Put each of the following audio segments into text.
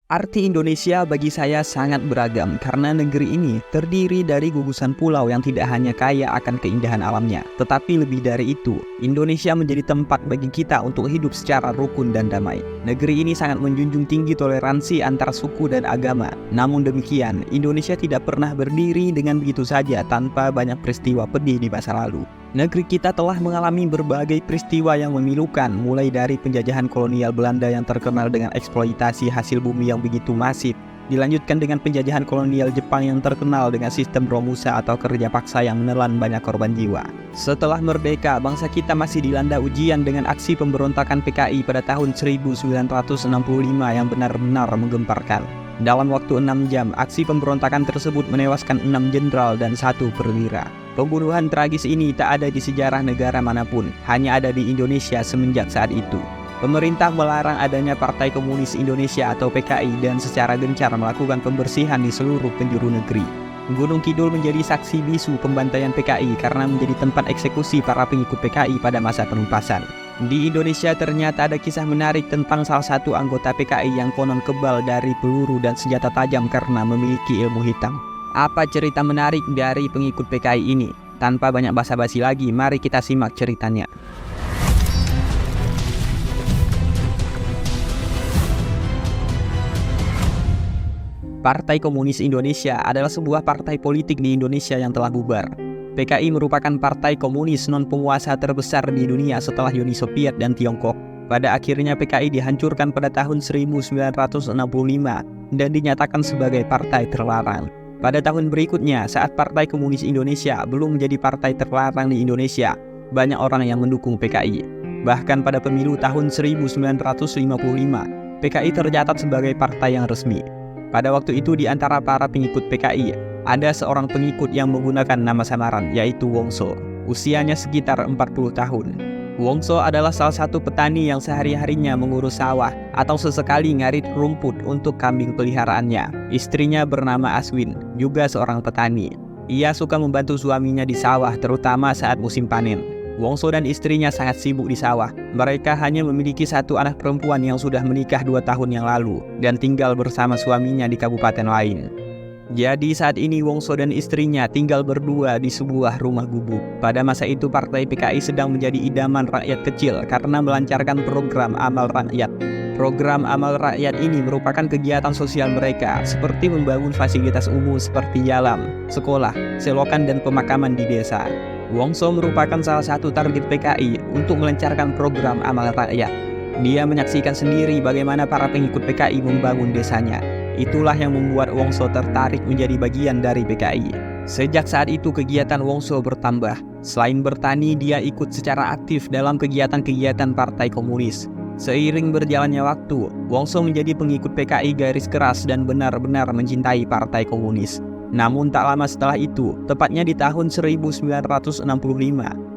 Arti Indonesia bagi saya sangat beragam karena negeri ini terdiri dari gugusan pulau yang tidak hanya kaya akan keindahan alamnya, tetapi lebih dari itu, Indonesia menjadi tempat bagi kita untuk hidup secara rukun dan damai. Negeri ini sangat menjunjung tinggi toleransi antar suku dan agama. Namun demikian, Indonesia tidak pernah berdiri dengan begitu saja tanpa banyak peristiwa pedih di masa lalu. Negeri kita telah mengalami berbagai peristiwa yang memilukan, mulai dari penjajahan kolonial Belanda yang terkenal dengan eksploitasi hasil bumi yang begitu masif, dilanjutkan dengan penjajahan kolonial Jepang yang terkenal dengan sistem Romusa atau kerja paksa yang menelan banyak korban jiwa. Setelah merdeka, bangsa kita masih dilanda ujian dengan aksi pemberontakan PKI pada tahun 1965 yang benar-benar menggemparkan. Dalam waktu 6 jam, aksi pemberontakan tersebut menewaskan 6 jenderal dan 1 perwira. Pembunuhan tragis ini tak ada di sejarah negara manapun, hanya ada di Indonesia semenjak saat itu. Pemerintah melarang adanya Partai Komunis Indonesia atau PKI dan secara gencar melakukan pembersihan di seluruh penjuru negeri. Gunung Kidul menjadi saksi bisu pembantaian PKI karena menjadi tempat eksekusi para pengikut PKI pada masa penumpasan. Di Indonesia ternyata ada kisah menarik tentang salah satu anggota PKI yang konon kebal dari peluru dan senjata tajam karena memiliki ilmu hitam. Apa cerita menarik dari pengikut PKI ini? Tanpa banyak basa-basi lagi, mari kita simak ceritanya. Partai Komunis Indonesia adalah sebuah partai politik di Indonesia yang telah bubar. PKI merupakan partai komunis non-penguasa terbesar di dunia setelah Uni Soviet dan Tiongkok. Pada akhirnya PKI dihancurkan pada tahun 1965 dan dinyatakan sebagai partai terlarang. Pada tahun berikutnya, saat Partai Komunis Indonesia belum menjadi partai terlarang di Indonesia, banyak orang yang mendukung PKI. Bahkan pada pemilu tahun 1955, PKI tercatat sebagai partai yang resmi. Pada waktu itu di antara para pengikut PKI, ada seorang pengikut yang menggunakan nama samaran, yaitu Wongso. Usianya sekitar 40 tahun. Wongso adalah salah satu petani yang sehari-harinya mengurus sawah atau sesekali ngarit rumput untuk kambing peliharaannya. Istrinya bernama Aswin, juga seorang petani. Ia suka membantu suaminya di sawah, terutama saat musim panen. Wongso dan istrinya sangat sibuk di sawah. Mereka hanya memiliki 1 anak perempuan yang sudah menikah 2 tahun yang lalu dan tinggal bersama suaminya di kabupaten lain. Jadi saat ini Wongso dan istrinya tinggal berdua di sebuah rumah gubuk. Pada masa itu Partai PKI sedang menjadi idaman rakyat kecil karena melancarkan program amal rakyat. Program amal rakyat ini merupakan kegiatan sosial mereka seperti membangun fasilitas umum seperti jalan, sekolah, selokan dan pemakaman di desa. Wongso merupakan salah satu target PKI untuk melancarkan program amal rakyat. Dia menyaksikan sendiri bagaimana para pengikut PKI membangun desanya. Itulah yang membuat Wongso tertarik menjadi bagian dari PKI. Sejak saat itu kegiatan Wongso bertambah. Selain bertani, dia ikut secara aktif dalam kegiatan-kegiatan Partai Komunis. Seiring berjalannya waktu, Wongso menjadi pengikut PKI garis keras dan benar-benar mencintai Partai Komunis. Namun tak lama setelah itu, tepatnya di tahun 1965,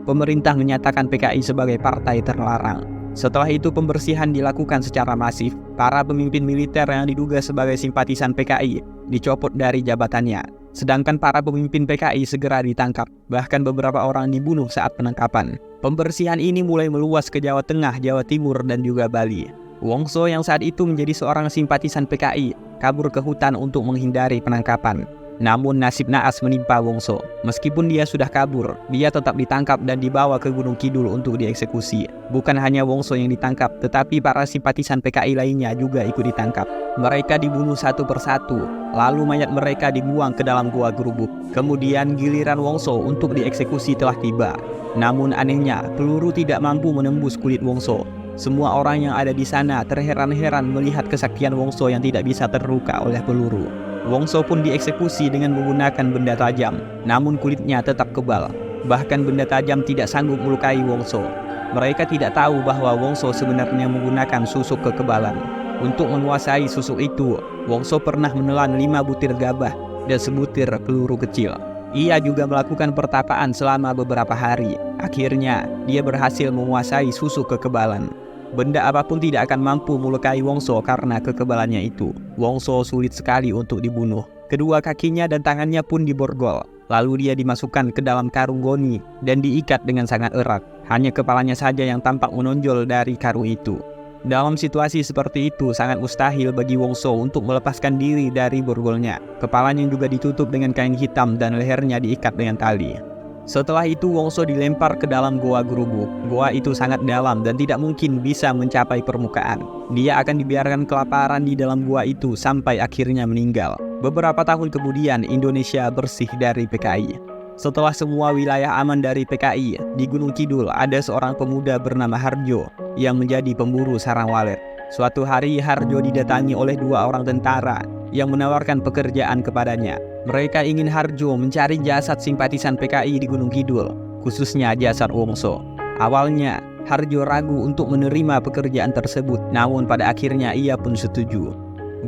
pemerintah menyatakan PKI sebagai partai terlarang. Setelah itu pembersihan dilakukan secara masif. Para pemimpin militer yang diduga sebagai simpatisan PKI dicopot dari jabatannya. Sedangkan para pemimpin PKI segera ditangkap. Bahkan beberapa orang dibunuh saat penangkapan. Pembersihan ini mulai meluas ke Jawa Tengah, Jawa Timur, dan juga Bali. Wongso yang saat itu menjadi seorang simpatisan PKI kabur ke hutan untuk menghindari penangkapan. Namun nasib naas menimpa Wongso. Meskipun dia sudah kabur, dia tetap ditangkap dan dibawa ke Gunung Kidul untuk dieksekusi. Bukan hanya Wongso yang ditangkap, tetapi para simpatisan PKI lainnya juga ikut ditangkap. Mereka dibunuh satu persatu, lalu mayat mereka dibuang ke dalam gua gerubuk. Kemudian giliran Wongso untuk dieksekusi telah tiba. Namun anehnya, peluru tidak mampu menembus kulit Wongso. Semua orang yang ada di sana terheran-heran melihat kesaktian Wongso yang tidak bisa terluka oleh peluru. Wongso pun dieksekusi dengan menggunakan benda tajam, namun kulitnya tetap kebal. Bahkan benda tajam tidak sanggup melukai Wongso. Mereka tidak tahu bahwa Wongso sebenarnya menggunakan susuk kekebalan. Untuk menguasai susuk itu, Wongso pernah menelan 5 butir gabah dan sebutir peluru kecil. Ia juga melakukan pertapaan selama beberapa hari. Akhirnya, dia berhasil menguasai susuk kekebalan. Benda apapun tidak akan mampu melukai Wongso karena kekebalannya itu. Wongso sulit sekali untuk dibunuh. Kedua kakinya dan tangannya pun diborgol. Lalu dia dimasukkan ke dalam karung goni dan diikat dengan sangat erat. Hanya kepalanya saja yang tampak menonjol dari karung itu. Dalam situasi seperti itu, sangat mustahil bagi Wongso untuk melepaskan diri dari borgolnya. Kepalanya juga ditutup dengan kain hitam dan lehernya diikat dengan tali. Setelah itu Wongso dilempar ke dalam goa gurubuk. Goa itu sangat dalam dan tidak mungkin bisa mencapai permukaan. Dia akan dibiarkan kelaparan di dalam goa itu sampai akhirnya meninggal. Beberapa tahun kemudian Indonesia bersih dari PKI. Setelah semua wilayah aman dari PKI, di Gunung Kidul ada seorang pemuda bernama Harjo yang menjadi pemburu sarang walet. Suatu hari Harjo didatangi oleh 2 orang tentara yang menawarkan pekerjaan kepadanya. Mereka ingin Harjo mencari jasad simpatisan PKI di Gunung Kidul, khususnya jasad Wongso. Awalnya Harjo ragu untuk menerima pekerjaan tersebut, namun pada akhirnya ia pun setuju.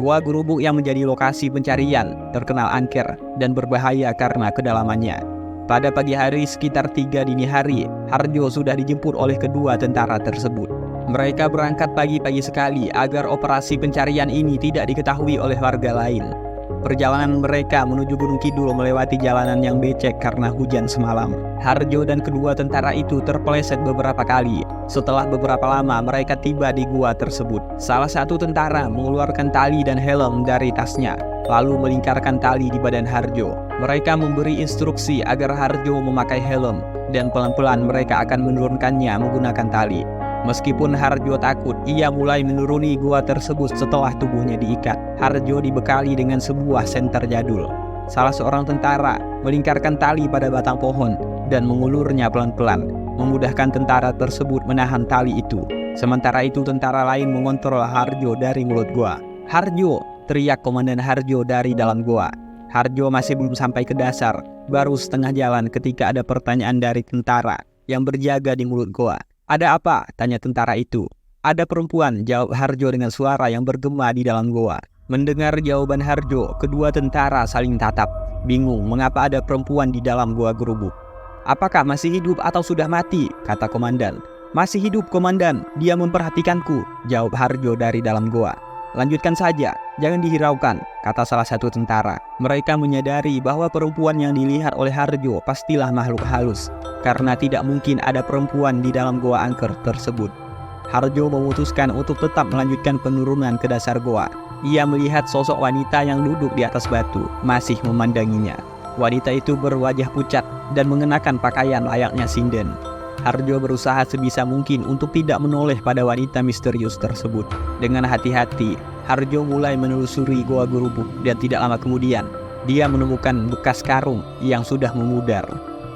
Goa gurubuk yang menjadi lokasi pencarian terkenal angker dan berbahaya karena kedalamannya. Pada pagi hari sekitar 3 dini hari, Harjo sudah dijemput oleh kedua tentara tersebut. Mereka berangkat pagi-pagi sekali agar operasi pencarian ini tidak diketahui oleh warga lain. Perjalanan mereka menuju Gunung Kidul melewati jalanan yang becek karena hujan semalam. Harjo dan kedua tentara itu terpeleset beberapa kali. Setelah beberapa lama mereka tiba di gua tersebut. Salah satu tentara mengeluarkan tali dan helm dari tasnya, lalu melingkarkan tali di badan Harjo. Mereka memberi instruksi agar Harjo memakai helm dan pelan-pelan mereka akan menurunkannya menggunakan tali. Meskipun Harjo takut, ia mulai menuruni gua tersebut setelah tubuhnya diikat. Harjo dibekali dengan sebuah senter jadul. Salah seorang tentara melingkarkan tali pada batang pohon dan mengulurnya pelan-pelan, memudahkan tentara tersebut menahan tali itu. Sementara itu tentara lain mengontrol Harjo dari mulut gua. "Harjo!" teriak Komandan Harjo dari dalam gua. Harjo masih belum sampai ke dasar, baru setengah jalan ketika ada pertanyaan dari tentara yang berjaga di mulut gua. "Ada apa?" tanya tentara itu. "Ada perempuan," jawab Harjo dengan suara yang bergema di dalam goa. Mendengar jawaban Harjo, kedua tentara saling tatap, bingung mengapa ada perempuan di dalam goa gurubuk. "Apakah masih hidup atau sudah mati?" kata komandan. "Masih hidup, komandan. Dia memperhatikanku," jawab Harjo dari dalam goa. "Lanjutkan saja, jangan dihiraukan," kata salah satu tentara. Mereka menyadari bahwa perempuan yang dilihat oleh Harjo pastilah makhluk halus, karena tidak mungkin ada perempuan di dalam goa angker tersebut. Harjo memutuskan untuk tetap melanjutkan penurunan ke dasar goa. Ia melihat sosok wanita yang duduk di atas batu, masih memandanginya. Wanita itu berwajah pucat dan mengenakan pakaian layaknya sinden. Harjo berusaha sebisa mungkin untuk tidak menoleh pada wanita misterius tersebut. Dengan hati-hati, Harjo mulai menelusuri goa gurubuk dan tidak lama kemudian, dia menemukan bekas karung yang sudah memudar.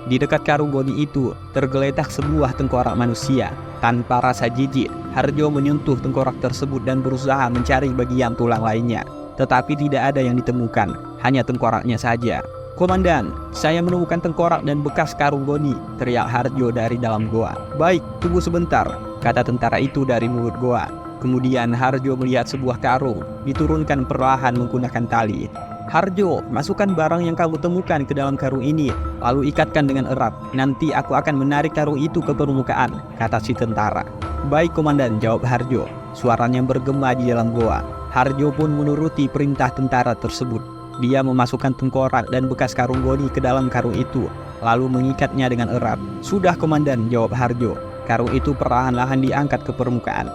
Di dekat karung goni itu tergeletak sebuah tengkorak manusia. Tanpa rasa jijik, Harjo menyentuh tengkorak tersebut dan berusaha mencari bagian tulang lainnya. Tetapi tidak ada yang ditemukan, hanya tengkoraknya saja. "Komandan, saya menemukan tengkorak dan bekas karung goni," teriak Harjo dari dalam goa. "Baik, tunggu sebentar," kata tentara itu dari mulut goa. Kemudian Harjo melihat sebuah karung diturunkan perlahan menggunakan tali. "Harjo, masukkan barang yang kamu temukan ke dalam karung ini, lalu ikatkan dengan erat. Nanti aku akan menarik karung itu ke permukaan," kata si tentara. "Baik, komandan," jawab Harjo. Suaranya bergema di dalam goa. Harjo pun menuruti perintah tentara tersebut. Dia memasukkan tengkorak dan bekas karung goni ke dalam karung itu, lalu mengikatnya dengan erat. "Sudah, komandan," jawab Harjo. Karung itu perlahan-lahan diangkat ke permukaan.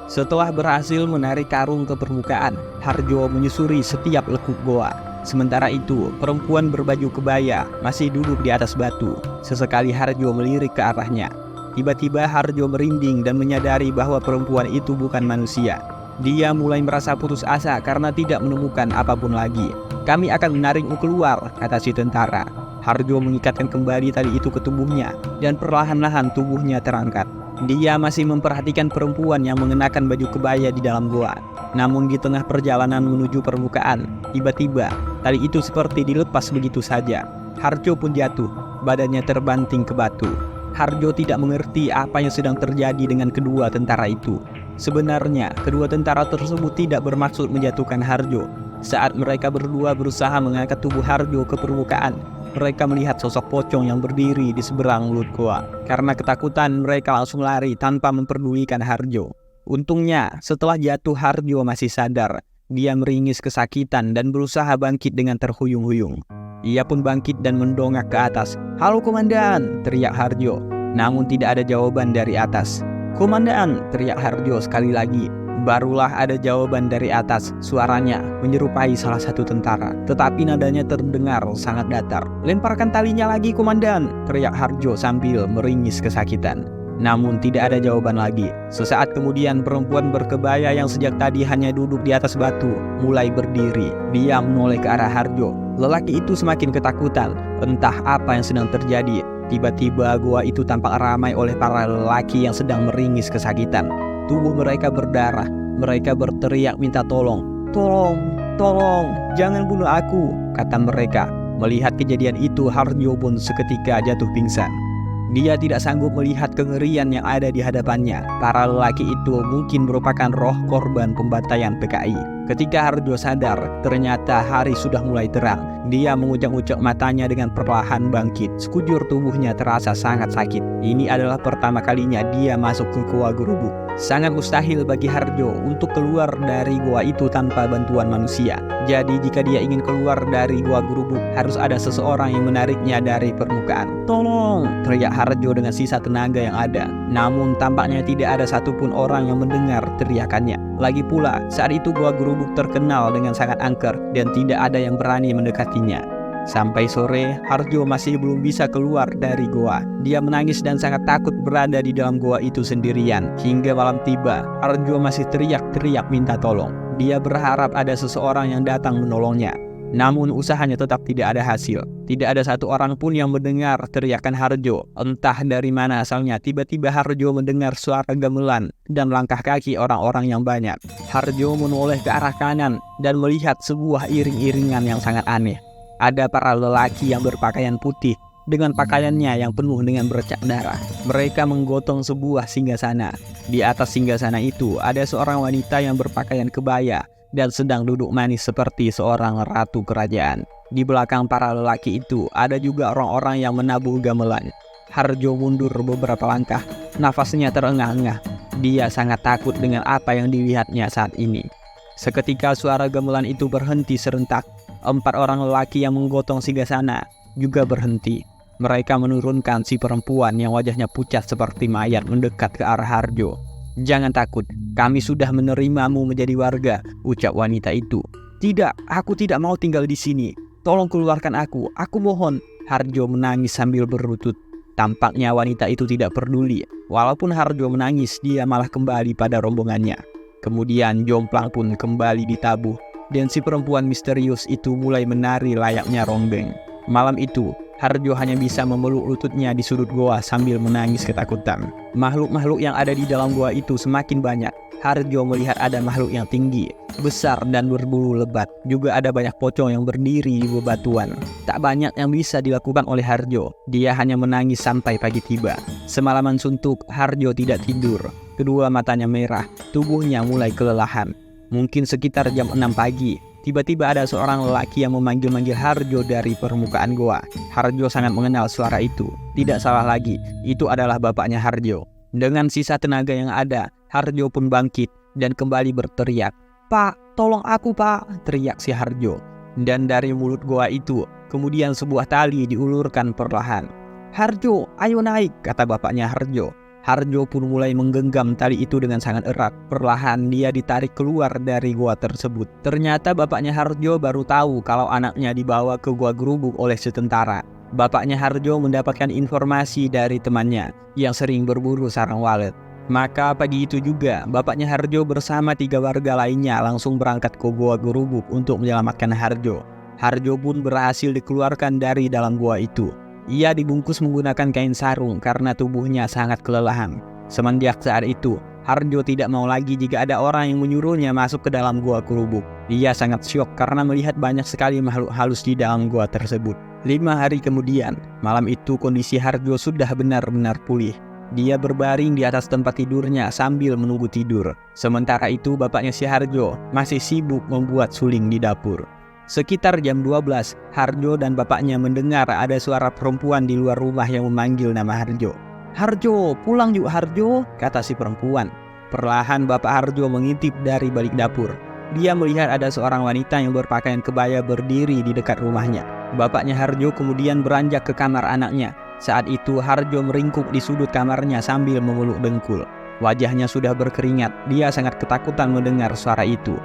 Setelah berhasil menarik karung ke permukaan, Harjo menyusuri setiap lekuk goa. Sementara itu, perempuan berbaju kebaya masih duduk di atas batu. Sesekali Harjo melirik ke arahnya. Tiba-tiba Harjo merinding dan menyadari bahwa perempuan itu bukan manusia. Dia mulai merasa putus asa karena tidak menemukan apapun lagi. "Kami akan menarikmu keluar," kata si tentara. Harjo mengikatkan kembali tali itu ke tubuhnya dan perlahan-lahan tubuhnya terangkat. Dia masih memperhatikan perempuan yang mengenakan baju kebaya di dalam goa. Namun di tengah perjalanan menuju permukaan, tiba-tiba tali itu seperti dilepas begitu saja. Harjo pun jatuh, badannya terbanting ke batu. Harjo tidak mengerti apa yang sedang terjadi dengan kedua tentara itu. Sebenarnya, kedua tentara tersebut tidak bermaksud menjatuhkan Harjo. Saat mereka berdua berusaha mengangkat tubuh Harjo ke permukaan, mereka melihat sosok pocong yang berdiri di seberang mulut goa. Karena ketakutan, mereka langsung lari tanpa memperdulikan Harjo. Untungnya, setelah jatuh Harjo masih sadar. Dia meringis kesakitan dan berusaha bangkit dengan terhuyung-huyung. Ia pun bangkit dan mendongak ke atas. "Halo, komandan!" teriak Harjo. Namun tidak ada jawaban dari atas. "Komandan!" teriak Harjo sekali lagi. Barulah ada jawaban dari atas. Suaranya menyerupai salah satu tentara, tetapi nadanya terdengar sangat datar. "Lemparkan talinya lagi, komandan!" teriak Harjo sambil meringis kesakitan. Namun tidak ada jawaban lagi. Sesaat kemudian perempuan berkebaya yang sejak tadi hanya duduk di atas batu mulai berdiri. Dia menoleh ke arah Harjo. Lelaki itu semakin ketakutan. Entah apa yang sedang terjadi. Tiba-tiba gua itu tampak ramai oleh para lelaki yang sedang meringis kesakitan. Tubuh mereka berdarah. Mereka berteriak minta tolong. "Tolong, tolong, jangan bunuh aku," kata mereka. Melihat kejadian itu, Harjo pun seketika jatuh pingsan. Dia tidak sanggup melihat kengerian yang ada di hadapannya. Para lelaki itu mungkin merupakan roh korban pembantaian PKI. Ketika Harjo sadar, ternyata hari sudah mulai terang. Dia mengucek-ucek matanya dengan perlahan bangkit. Sekujur tubuhnya terasa sangat sakit. Ini adalah pertama kalinya dia masuk ke Gua Gerubuk. Sangat mustahil bagi Harjo untuk keluar dari gua itu tanpa bantuan manusia. Jadi jika dia ingin keluar dari Gua Gerubuk, harus ada seseorang yang menariknya dari permukaan. "Tolong!" teriak Harjo dengan sisa tenaga yang ada. Namun tampaknya tidak ada satupun orang yang mendengar teriakannya. Lagi pula, saat itu Gua Gerubuk terkenal dengan sangat angker dan tidak ada yang berani mendekatinya. Sampai sore, Harjo masih belum bisa keluar dari goa. Dia menangis dan sangat takut berada di dalam goa itu sendirian. Hingga malam tiba, Harjo masih teriak-teriak minta tolong. Dia berharap ada seseorang yang datang menolongnya. Namun usahanya tetap tidak ada hasil. Tidak ada satu orang pun yang mendengar teriakan Harjo. Entah dari mana asalnya, tiba-tiba Harjo mendengar suara gamelan dan langkah kaki orang-orang yang banyak. Harjo menoleh ke arah kanan dan melihat sebuah iring-iringan yang sangat aneh. Ada para lelaki yang berpakaian putih dengan pakaiannya yang penuh dengan bercak darah. Mereka menggotong sebuah singgasana. Di atas singgasana itu ada seorang wanita yang berpakaian kebaya dan sedang duduk manis seperti seorang ratu kerajaan. Di belakang para lelaki itu ada juga orang-orang yang menabuh gamelan. Harjo mundur beberapa langkah, nafasnya terengah-engah. Dia sangat takut dengan apa yang dilihatnya saat ini. Seketika suara gamelan itu berhenti serentak. 4 orang lelaki yang menggotong singgasana juga berhenti. Mereka menurunkan si perempuan yang wajahnya pucat seperti mayat mendekat ke arah Harjo. "Jangan takut, kami sudah menerimamu menjadi warga," ucap wanita itu. "Tidak, aku tidak mau tinggal di sini. Tolong keluarkan aku mohon." Harjo menangis sambil berlutut. Tampaknya wanita itu tidak peduli. Walaupun Harjo menangis, dia malah kembali pada rombongannya. Kemudian jomplang pun kembali ditabuh. Dan si perempuan misterius itu mulai menari layaknya ronggeng. Malam itu, Harjo hanya bisa memeluk lututnya di sudut goa sambil menangis ketakutan. Makhluk-makhluk yang ada di dalam goa itu semakin banyak. Harjo melihat ada makhluk yang tinggi, besar dan berbulu lebat. Juga ada banyak pocong yang berdiri di bebatuan. Tak banyak yang bisa dilakukan oleh Harjo. Dia hanya menangis sampai pagi tiba. Semalaman suntuk, Harjo tidak tidur. Kedua matanya merah, tubuhnya mulai kelelahan. Mungkin sekitar jam 6 pagi, tiba-tiba ada seorang lelaki yang memanggil-manggil Harjo dari permukaan goa. Harjo sangat mengenal suara itu. Tidak salah lagi, itu adalah bapaknya Harjo. Dengan sisa tenaga yang ada, Harjo pun bangkit dan kembali berteriak. "Pak, tolong aku, Pak!" teriak si Harjo. Dan dari mulut goa itu, kemudian sebuah tali diulurkan perlahan. "Harjo, ayo naik," kata bapaknya Harjo. Harjo pun mulai menggenggam tali itu dengan sangat erat. Perlahan dia ditarik keluar dari gua tersebut. Ternyata bapaknya Harjo baru tahu kalau anaknya dibawa ke Gua Gerubuk oleh si tentara. Bapaknya Harjo mendapatkan informasi dari temannya yang sering berburu sarang walet. Maka pagi itu juga bapaknya Harjo bersama 3 warga lainnya langsung berangkat ke Gua Gerubuk untuk menyelamatkan Harjo. Harjo pun berhasil dikeluarkan dari dalam gua itu. Ia dibungkus menggunakan kain sarung karena tubuhnya sangat kelelahan. Semenjak saat itu, Harjo tidak mau lagi jika ada orang yang menyuruhnya masuk ke dalam Gua Gerubuk. Dia sangat syok karena melihat banyak sekali makhluk halus di dalam gua tersebut. 5 hari kemudian, malam itu kondisi Harjo sudah benar-benar pulih. Dia berbaring di atas tempat tidurnya sambil menunggu tidur. Sementara itu bapaknya si Harjo masih sibuk membuat suling di dapur. Sekitar jam 12, Harjo dan bapaknya mendengar ada suara perempuan di luar rumah yang memanggil nama Harjo. "Harjo, pulang yuk Harjo," kata si perempuan. Perlahan bapak Harjo mengintip dari balik dapur. Dia melihat ada seorang wanita yang berpakaian kebaya berdiri di dekat rumahnya. Bapaknya Harjo kemudian beranjak ke kamar anaknya. Saat itu Harjo meringkuk di sudut kamarnya sambil memeluk dengkul. Wajahnya sudah berkeringat, dia sangat ketakutan mendengar suara itu.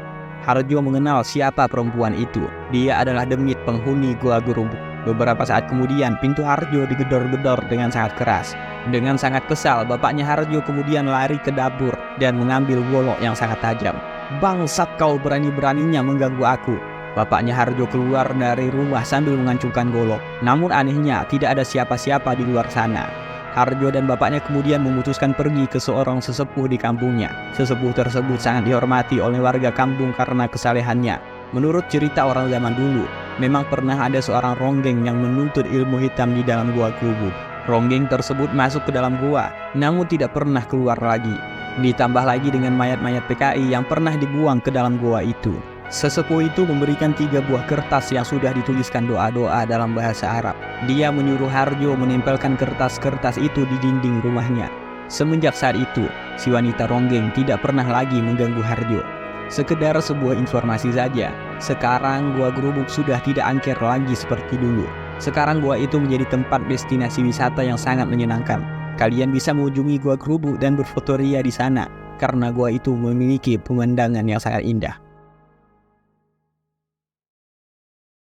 Harjo mengenal siapa perempuan itu. Dia adalah Demit, penghuni Gua Gerubuk. Beberapa saat kemudian, pintu Harjo digedor-gedor dengan sangat keras. Dengan sangat kesal, bapaknya Harjo kemudian lari ke dapur dan mengambil golok yang sangat tajam. "Bangsat, kau berani-beraninya mengganggu aku." Bapaknya Harjo keluar dari rumah sambil mengancungkan golok. Namun anehnya, tidak ada siapa-siapa di luar sana. Harjo dan bapaknya kemudian memutuskan pergi ke seorang sesepuh di kampungnya. Sesepuh tersebut sangat dihormati oleh warga kampung karena kesalehannya. Menurut cerita orang zaman dulu, memang pernah ada seorang ronggeng yang menuntut ilmu hitam di dalam gua Gerubuk. Ronggeng tersebut masuk ke dalam gua, namun tidak pernah keluar lagi. Ditambah lagi dengan mayat-mayat PKI yang pernah dibuang ke dalam gua itu. Sesepuh itu memberikan 3 buah kertas yang sudah dituliskan doa-doa dalam bahasa Arab. Dia menyuruh Harjo menempelkan kertas-kertas itu di dinding rumahnya. Semenjak saat itu, si wanita ronggeng tidak pernah lagi mengganggu Harjo. Sekedar sebuah informasi saja, sekarang Gua Gerubuk sudah tidak angker lagi seperti dulu. Sekarang gua itu menjadi tempat destinasi wisata yang sangat menyenangkan. Kalian bisa mengunjungi Gua Gerubuk dan berfotoria di sana, karena gua itu memiliki pemandangan yang sangat indah.